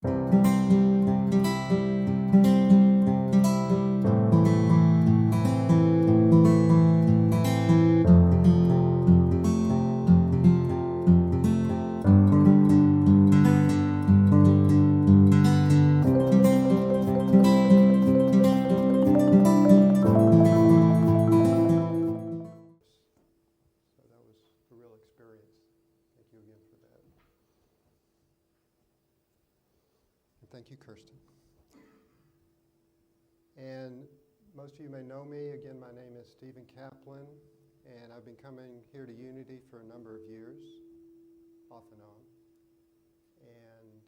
So that was a real experience. Thank you again for that. And thank you, Kirsten. And most of you may know me. Again, my name is Stephen Kaplan, and I've been coming here to Unity for a number of years, off and on. And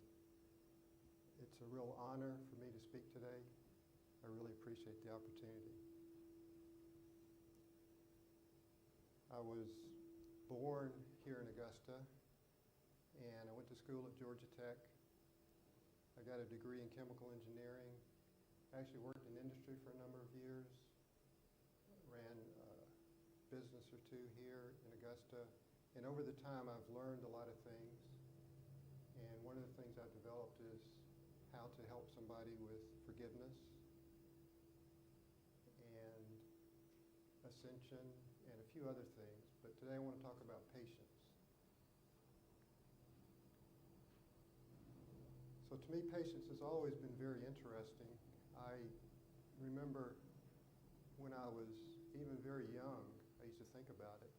it's a real honor for me to speak today. I really appreciate the opportunity. I was born here in Augusta, and I went to school at Georgia Tech. I got a degree in chemical engineering. I actually worked in industry for a number of years, ran a business or two here in Augusta. And over the time, I've learned a lot of things. And one of the things I've developed is how to help somebody with forgiveness and ascension and a few other things. But today I want to talk about patience. So to me, patience has always been very interesting. I remember when I was even very young, I used to think about it,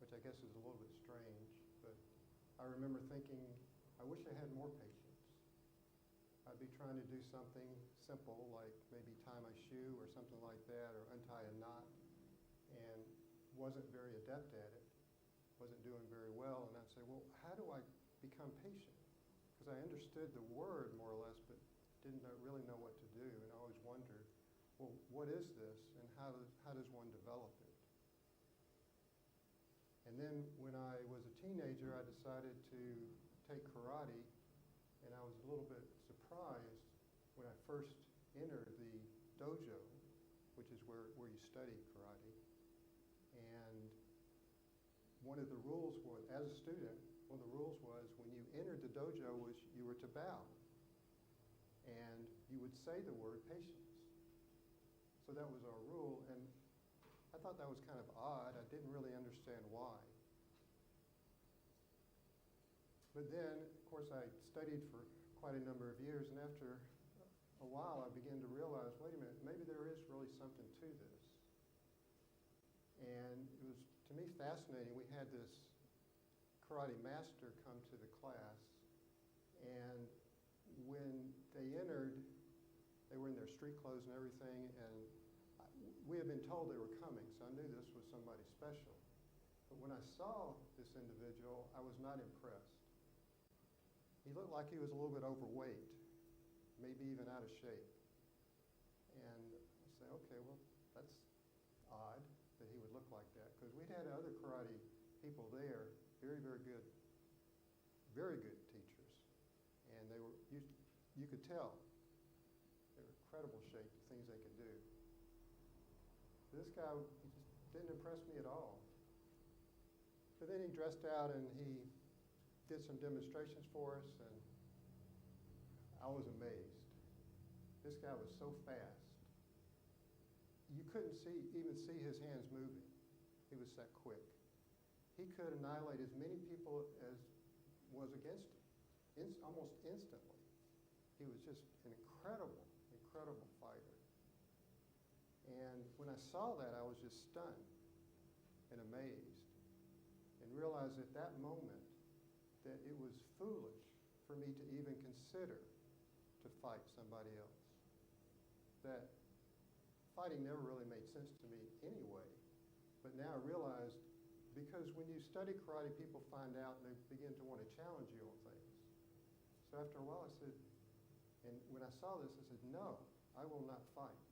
which I guess is a little bit strange, but I remember thinking, I wish I had more patience. I'd be trying to do something simple, like maybe tie my shoe or something like that, or untie a knot, and wasn't very adept at it, wasn't doing very well, and I'd say, well, how do I become patient? Because I understood the word more or less, but didn't really know what to do, and I always wondered, well, what is this, and how does one develop it? And then when I was a teenager, I decided to take karate, and I was a little bit surprised when I first entered the dojo, which is where you study karate. And one of the rules was, as a student, one of the rules was when you entered the dojo was you were to bow. And you would say the word patience. So that was our rule, and I thought that was kind of odd. I didn't really understand why. But then, of course, I studied for quite a number of years, and after a while I began to realize, wait a minute, maybe there is really something to this. And it was, to me, fascinating. We had this karate master come to the class, and when they entered, they were in their street clothes and everything, and we had been told they were coming, so I knew this was somebody special. But when I saw this individual, I was not impressed. He looked like he was a little bit overweight, maybe even out of shape. And I said, okay, well, that's odd that he would look like that, because we'd had other karate people there, very, very good teachers. And they were, you could tell, they were incredible shape, the things they could do. This guy, he just didn't impress me at all. But then he dressed out and he did some demonstrations for us, and I was amazed. This guy was so fast. You couldn't even see his hands moving. He was that quick. He could annihilate as many people as was against him, almost instantly. He was just an incredible, incredible fighter. And when I saw that, I was just stunned and amazed, and realized at that moment that it was foolish for me to even consider to fight somebody else. That fighting never really made sense to me anyway. But now I realized, because when you study karate, people find out and they begin to want to challenge you on things. So after a while I said, and when I saw this, I said, no, I will not fight.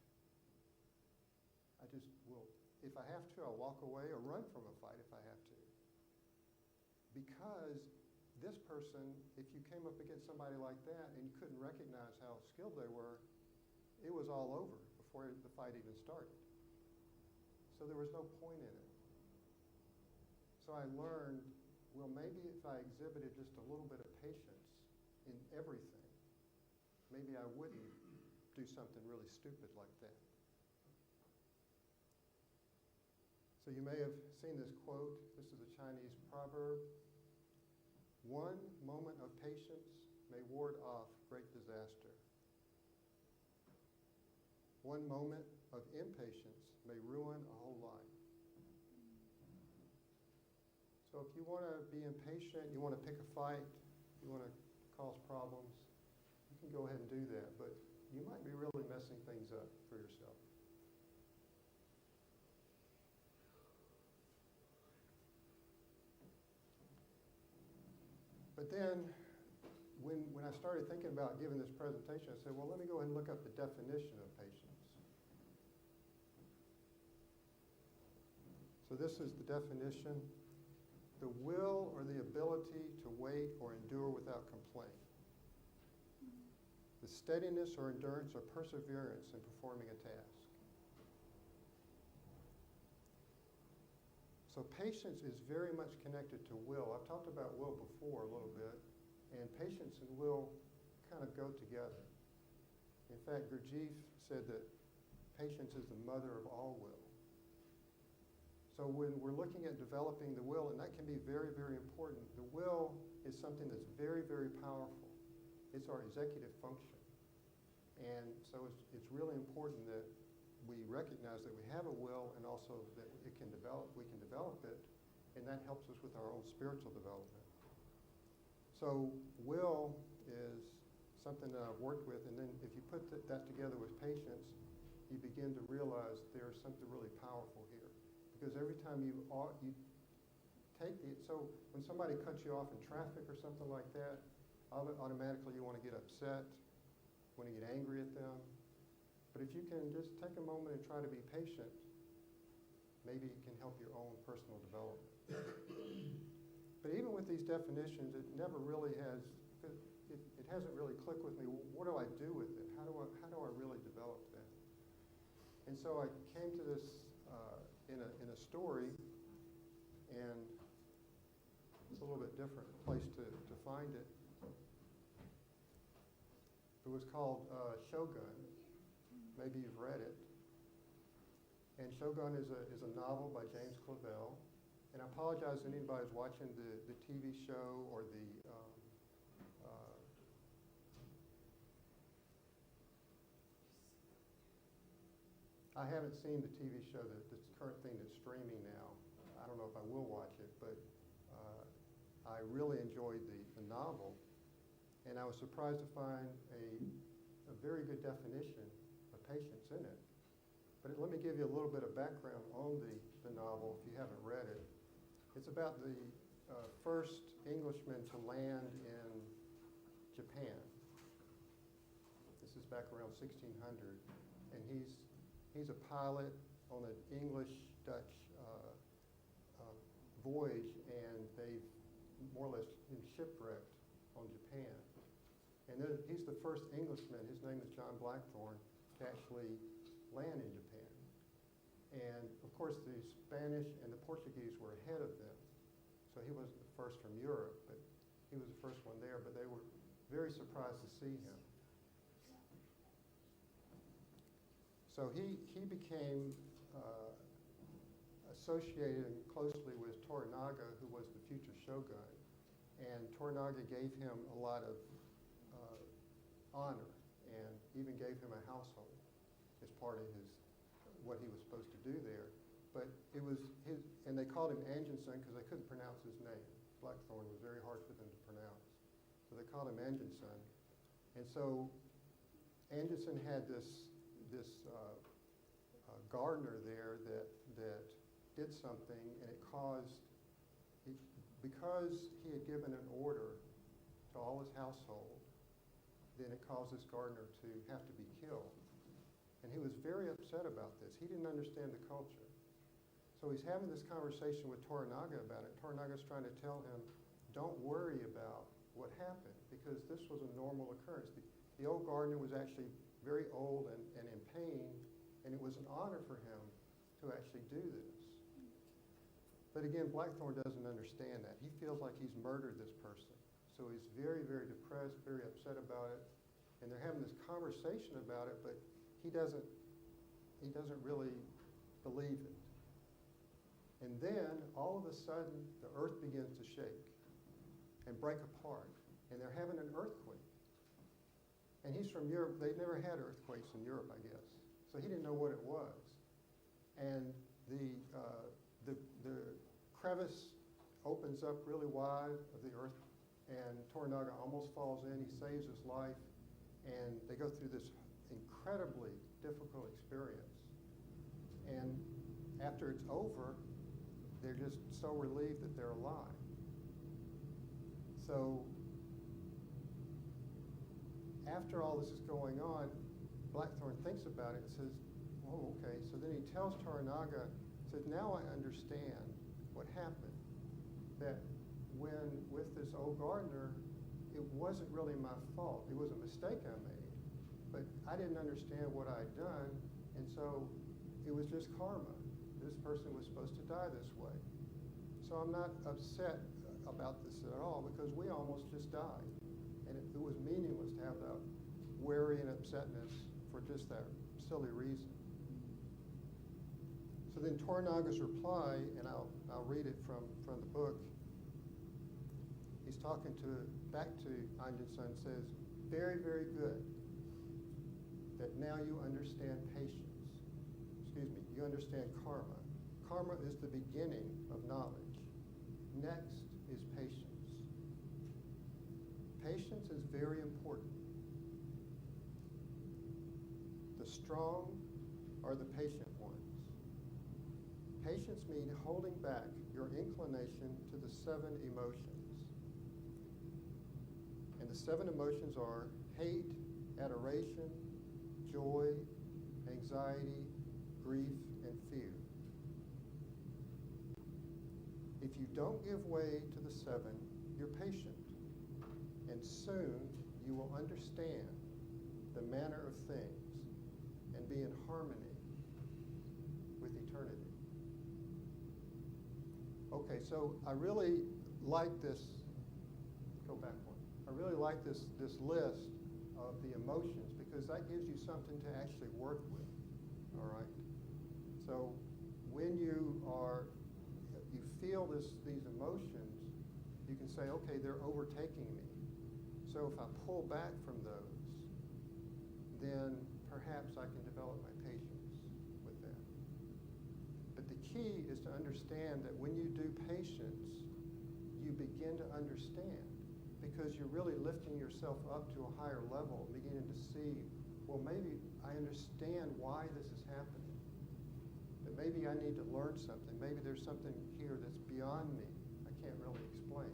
I just will, if I have to, I'll walk away or run from a fight if I have to. Because this person, if you came up against somebody like that and you couldn't recognize how skilled they were, it was all over before the fight even started. So there was no point in it. So I learned, well, maybe if I exhibited just a little bit of patience in everything, maybe I wouldn't do something really stupid like that. So you may have seen this quote. This is a Chinese proverb. One moment of patience may ward off great disaster. One moment of impatience may ruin a whole life. So if you want to be impatient, you want to pick a fight, you want to cause problems, you can go ahead and do that, but you might be really messing things up for yourself. But then, when I started thinking about giving this presentation, I said, well, let me go ahead and look up the definition of patience. So this is the definition: the will or the ability to wait or endure without complaint. The steadiness or endurance or perseverance in performing a task. So patience is very much connected to will. I've talked about will before a little bit, and patience and will kind of go together. In fact, Gurdjieff said that patience is the mother of all will. So when we're looking at developing the will, and that can be very, very important, the will is something that's very, very powerful. It's our executive function. And so it's really important that we recognize that we have a will, and also that we can develop it, and that helps us with our own spiritual development. So will is something that I've worked with, and then if you put that together with patience, you begin to realize there's something really powerful here. Because every time you take so when somebody cuts you off in traffic or something like that, automatically you want to get upset, want to get angry at them. But if you can just take a moment and try to be patient, maybe it can help your own personal development. But even with these definitions, it never really has, it hasn't really clicked with me. What do I do with it? How do I really develop that? And so I came to this in a story, and it's a little bit different place to find it. It was called Shogun. Maybe you've read it. And Shogun is a novel by James Clavell. And I apologize to anybody who's watching the TV show or the I haven't seen the TV show, this current thing that's streaming now. I don't know if I will watch it, but I really enjoyed the novel. And I was surprised to find a very good definition of patience in it. But let me give you a little bit of background on the novel if you haven't read it. It's about the first Englishman to land in Japan. This is back around 1600, and he's a pilot on an English-Dutch voyage, and they've more or less been shipwrecked on Japan. And then he's the first Englishman, his name is John Blackthorne, to actually land in Japan. And of course the Spanish and the Portuguese were ahead of them. So he wasn't the first from Europe, but he was the first one there, but they were very surprised to see him. So he became associated closely with Toranaga, who was the future shogun. And Toranaga gave him a lot of honor, and even gave him a household as part of what he was supposed to do there. But it was and they called him Anjinson because they couldn't pronounce his name. Blackthorne was very hard for them to pronounce. So they called him Anjinson. And so Anjinson had this gardener there that did something, and it caused, because he had given an order to all his household, then it caused this gardener to have to be killed. And he was very upset about this. He didn't understand the culture. So he's having this conversation with Toranaga about it. Toranaga's trying to tell him, don't worry about what happened, because this was a normal occurrence. The old gardener was actually very old and in pain, and it was an honor for him to actually do this. But again, Blackthorne doesn't understand that. He feels like he's murdered this person. So he's very, very depressed, very upset about it. And they're having this conversation about it, but he doesn't really believe it. And then, all of a sudden, the earth begins to shake and break apart. And they're having an earthquake. And he's from Europe. They've never had earthquakes in Europe, I guess. So he didn't know what it was. And the crevice opens up really wide of the earth, and Toranaga almost falls in. He saves his life, and they go through this incredibly difficult experience. And after it's over, they're just so relieved that they're alive. So after all this is going on, Blackthorne thinks about it and says, oh, okay. So then he tells Toranaga, says, now I understand what happened. That when with this old gardener, it wasn't really my fault. It was a mistake I made. But I didn't understand what I'd done, and so it was just karma. This person was supposed to die this way. So I'm not upset about this at all, because we almost just died. And it was meaningless to have that worry and upsetness for just that silly reason. So then Toranaga's reply, and I'll read it from the book. He's talking back to Anjin-san, says, very, very good that now you understand patience. Excuse me, you understand karma. Karma is the beginning of knowledge. Next is patience. Patience is very important. The strong are the patient ones. Patience means holding back your inclination to the 7 emotions. And the 7 emotions are hate, adoration, joy, anxiety, grief, and fear. If you don't give way to the 7, you're patient. And soon you will understand the manner of things and be in harmony with eternity. Okay, so I really like this. Go back one. I really like this list of the emotions, because that gives you something to actually work with. All right. So when you feel these emotions, you can say, okay, they're overtaking me. So if I pull back from those, then perhaps I can develop my patience with that. But the key is to understand that when you do patience, you begin to understand, because you're really lifting yourself up to a higher level, beginning to see, well, maybe I understand why this is happening. But maybe I need to learn something. Maybe there's something here that's beyond me. I can't really explain.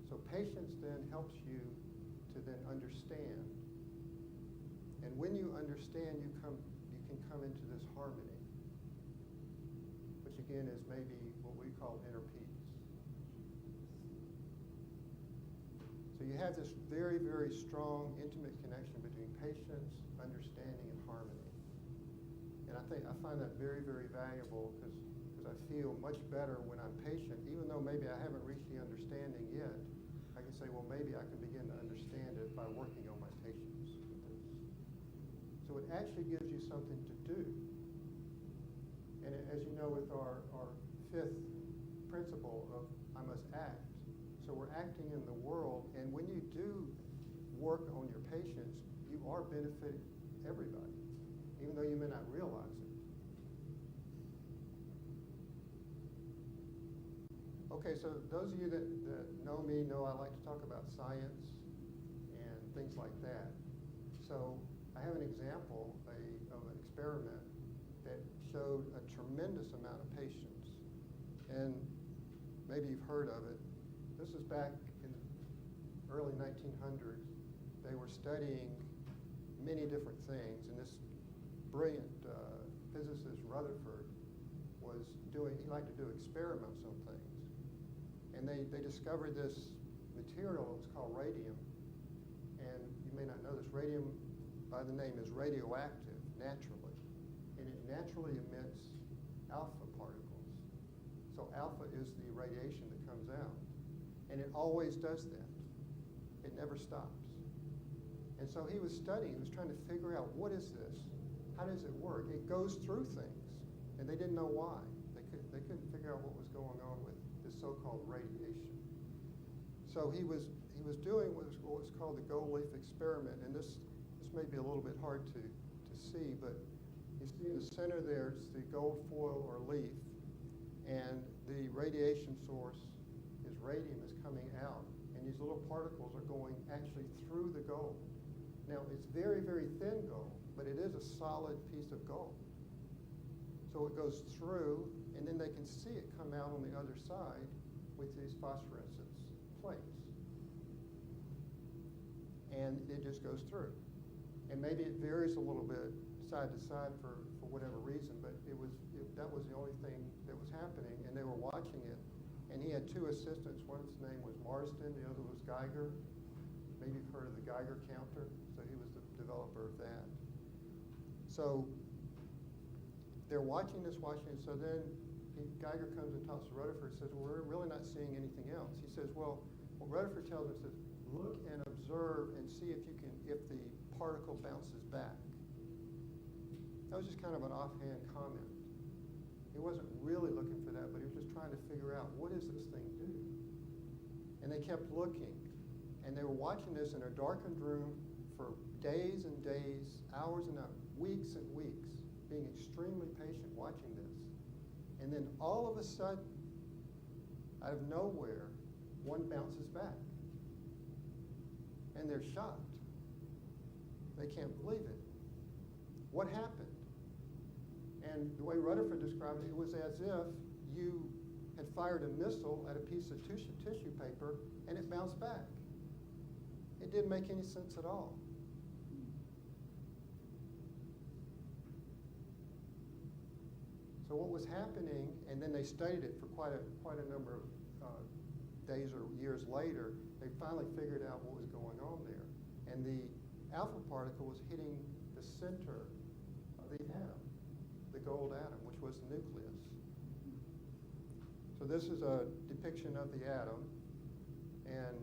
So patience then helps you to then understand. And when you understand, you can come into this harmony, which again is maybe what we call inner peace. So you have this very, very strong, intimate connection between patience, understanding, and harmony. And I find that very, very valuable, because I feel much better when I'm patient, even though maybe I haven't reached the understanding yet. I can say, well, maybe I can begin to understand it by working on my patience with this. So it actually gives you something to do. And as you know, with our 5th principle of I must act, so we're acting in the world, and when you do work on your patience, you are benefiting everybody, even though you may not realize it. Okay, so those of you that know me know I like to talk about science and things like that. So I have an example of an experiment that showed a tremendous amount of patience. And maybe you've heard of it. This is back in the early 1900s. They were studying many different things, and this brilliant physicist Rutherford he liked to do experiments on things. And they discovered this material. It was called radium. And you may not know this. Radium, by the name, is radioactive naturally. And it naturally emits alpha particles. So alpha is the radiation that comes out. And it always does that. It never stops. And so he was studying, he was trying to figure out, what is this? How does it work? It goes through things, and they didn't know why. They couldn't figure out what was going on with this so-called radiation. So he was doing what was called the gold leaf experiment, and this may be a little bit hard to see, but you see in the center there, it's the gold foil or leaf, and the radiation source is radium is coming out, and these little particles are going actually through the gold. Now, it's very, very thin gold, but it is a solid piece of gold. So it goes through, and then they can see it come out on the other side with these phosphorescence plates. And it just goes through. And maybe it varies a little bit side to side for whatever reason, but that was the only thing that was happening, and they were watching it. And he had two assistants. One's name was Marsden, the other was Geiger. Maybe you've heard of the Geiger counter. So he was the developer of that. So they're watching this. So then Geiger comes and talks to Rutherford and says, well, we're really not seeing anything else. He says, well, what Rutherford tells him says, look and observe and see if the particle bounces back. That was just kind of an offhand comment. He wasn't really looking for that, but he was just trying to figure out, what does this thing do? And they kept looking, and they were watching this in a darkened room for days and days, hours and hours, weeks and weeks, being extremely patient watching this. And then all of a sudden, out of nowhere, one bounces back. And they're shocked. They can't believe it. What happened? And the way Rutherford described it, it was as if you had fired a missile at a piece of tissue paper and it bounced back. It didn't make any sense at all. So what was happening, and then they studied it for quite a number of days or years later, they finally figured out what was going on there. And the alpha particle was hitting the center of the atom, the gold atom, which was the nucleus. So this is a depiction of the atom, and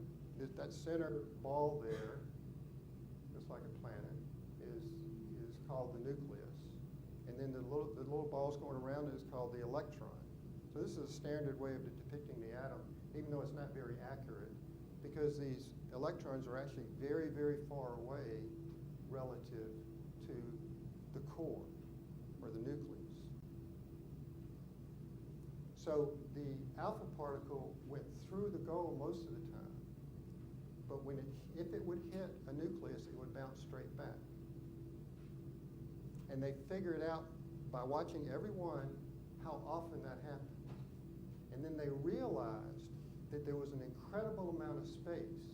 that center ball there, just like a planet, is called the nucleus. And then the little balls going around it is called the electron. So this is a standard way of depicting the atom, even though it's not very accurate, because these electrons are actually very, very far away relative to the core, or the nucleus. So the alpha particle went through the gold most of the time, but if it would hit a nucleus, it would bounce straight back. And they figured out by watching every one how often that happened. And then they realized that there was an incredible amount of space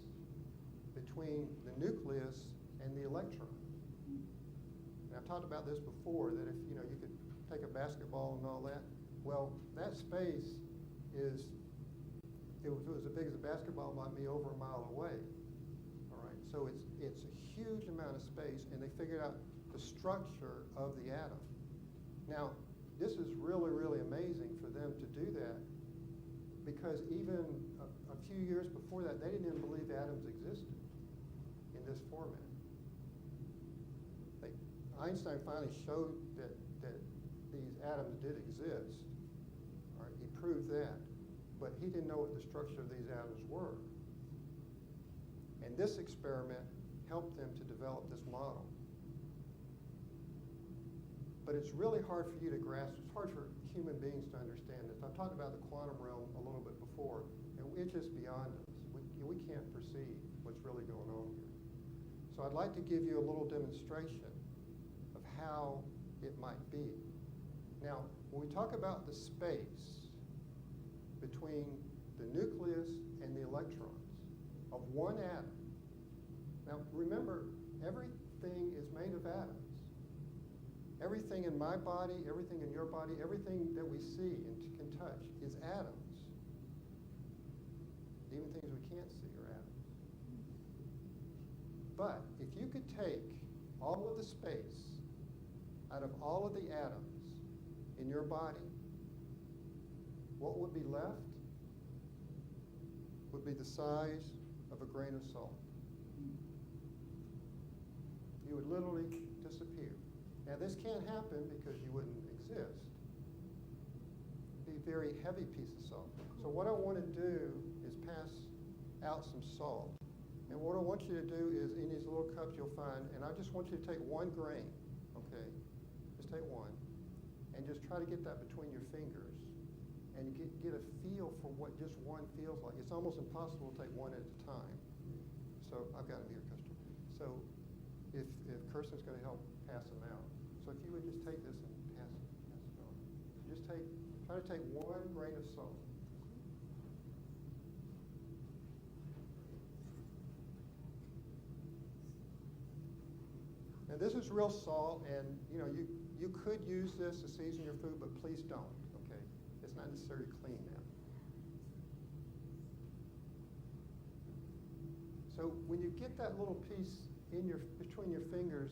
between the nucleus and the electron. And I've talked about this before, that if you could take a basketball and all that, well, that space is, if it was as big as a basketball, might be over a mile away. All right, so it's a huge amount of space, and they figured out the structure of the atom. Now, this is really, really amazing for them to do that, because even a few years before that, they didn't even believe atoms existed in this format. Einstein finally showed that these atoms did exist. All right, he proved that, but he didn't know what the structure of these atoms were. And this experiment helped them to develop this model. But it's really hard for you to grasp. It's hard for human beings to understand this. I've talked about the quantum realm a little bit before, and it's just beyond us. We can't perceive what's really going on here. So I'd like to give you a little demonstration of how it might be. Now, when we talk about the space between the nucleus and the electrons of one atom, now remember, everything is made of atoms. Everything in my body, everything in your body, everything that we see and can touch is atoms. Even things we can't see are atoms. But if you could take all of the space out of all of the atoms in your body, what would be left would be the size of a grain of salt. You would literally disappear. Now, this can't happen because you wouldn't exist. It'd be a very heavy piece of salt. So what I want to do is pass out some salt. And what I want you to do is, in these little cups you'll find, and I just want you to take 1 grain, okay? Just take 1. And just try to get that between your fingers. And get a feel for what just 1 feels like. It's almost impossible to take 1 at a time. So I've got them here, Custer. So if Kirsten's going to help pass them out. So if you would just take this and pass it on. Just try to take 1 grain of salt. Now this is real salt, and you could use this to season your food, but please don't. Okay, it's not necessarily clean now. So when you get that little piece between your fingers,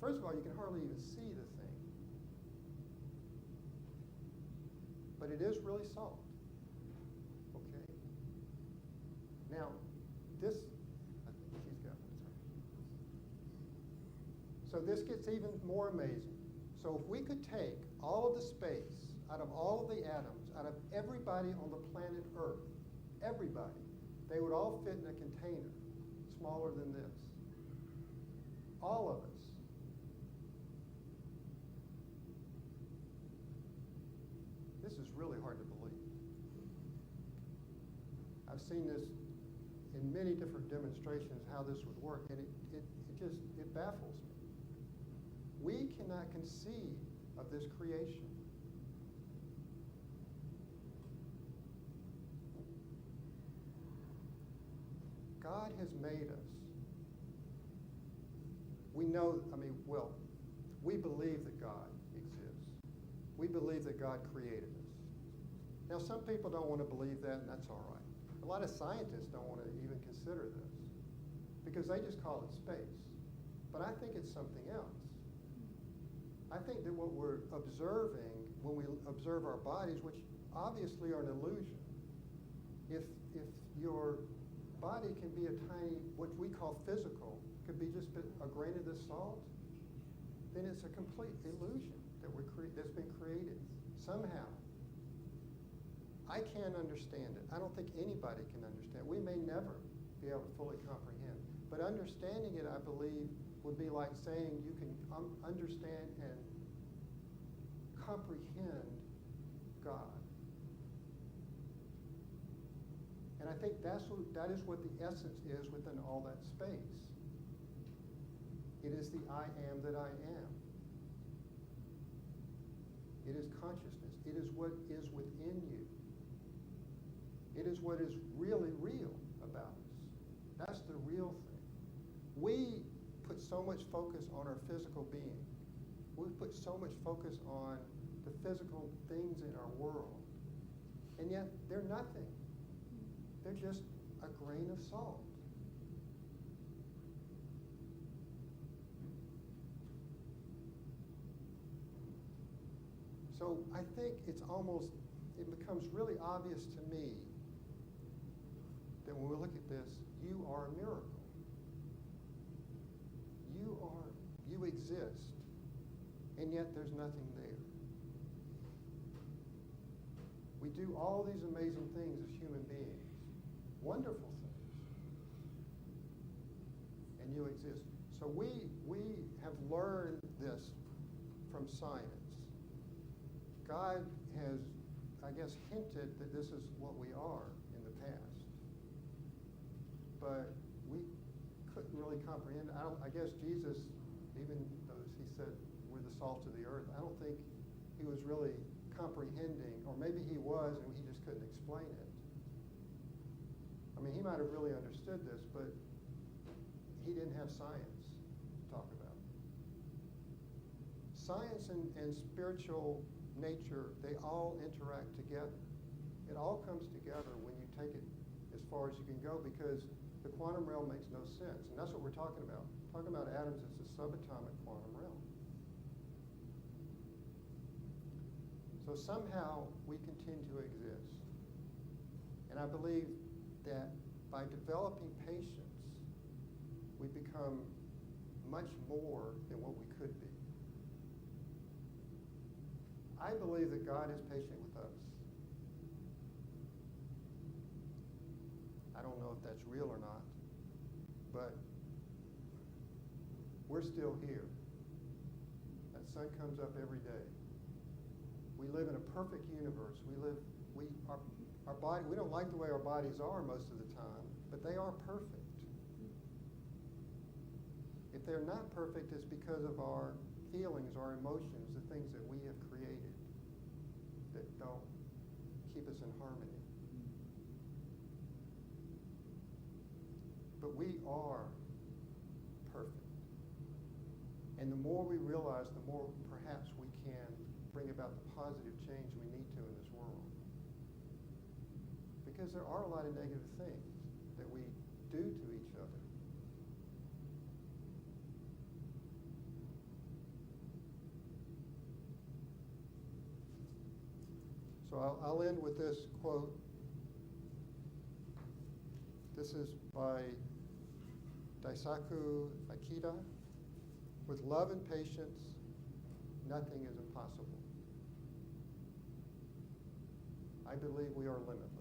first of all, you can hardly even see the thing, but it is really salt. Okay. Now this. So this gets even more amazing. So if we could take all of the space out of all of the atoms, out of everybody on the planet Earth, everybody, they would all fit in a container smaller than this. All of us. This is really hard to believe. I've seen this in many different demonstrations how this would work, and it baffles me. We cannot conceive of this creation. God has made us. We know, we believe that God exists. We believe that God created us. Now, some people don't want to believe that, and that's all right. A lot of scientists don't want to even consider this because they just call it space. But I think it's something else. I think that what we're observing when we observe our bodies, which obviously are an illusion, if your body can be a tiny, what we call physical, could be just a grain of this salt, then it's a complete illusion that's been created somehow. I can't understand it. I don't think anybody can understand it. We may never be able to fully comprehend. But understanding it, I believe, would be like saying you can understand and comprehend God. And I think that is what the essence is within all that space. It is the I am that I am. It is consciousness. It is what is within you. It is what is really real about us. That's the real thing. We put so much focus on our physical being. We put so much focus on the physical things in our world. And yet, they're nothing. They're just a grain of salt. So I think it becomes really obvious to me that when we look at this, you are a miracle. You exist, and yet there's nothing there. We do all these amazing things as human beings, wonderful things, and you exist. So we have learned this from science. God has, I guess, hinted that this is what we are in the past, but we couldn't really comprehend. I guess Jesus, even though he said we're the salt of the earth, I don't think he was really comprehending, or maybe he was and he just couldn't explain it. I mean, he might have really understood this, but he didn't have science to talk about. Science and spiritual nature, they all interact together. It all comes together when you take it as far as you can go, because the quantum realm makes no sense. And that's what we're talking about. Talking about atoms, it's a subatomic quantum realm. So somehow we continue to exist. And I believe that by developing patience, we become much more than what we could be. I believe that God is patient with us. I don't know if that's real or not, but we're still here. That sun comes up every day. We live in a perfect universe. Our body, we don't like the way our bodies are most of the time, but they are perfect. If they're not perfect, it's because of our feelings, our emotions, the things that we have created that don't keep us in harmony. But we are perfect. And the more we realize, the more perhaps we can bring about the positive change we need to in this world. Because there are a lot of negative things that we do to each other. So I'll end with this quote. This is by Daisaku Akita. With love and patience, nothing is impossible. I believe we are limitless.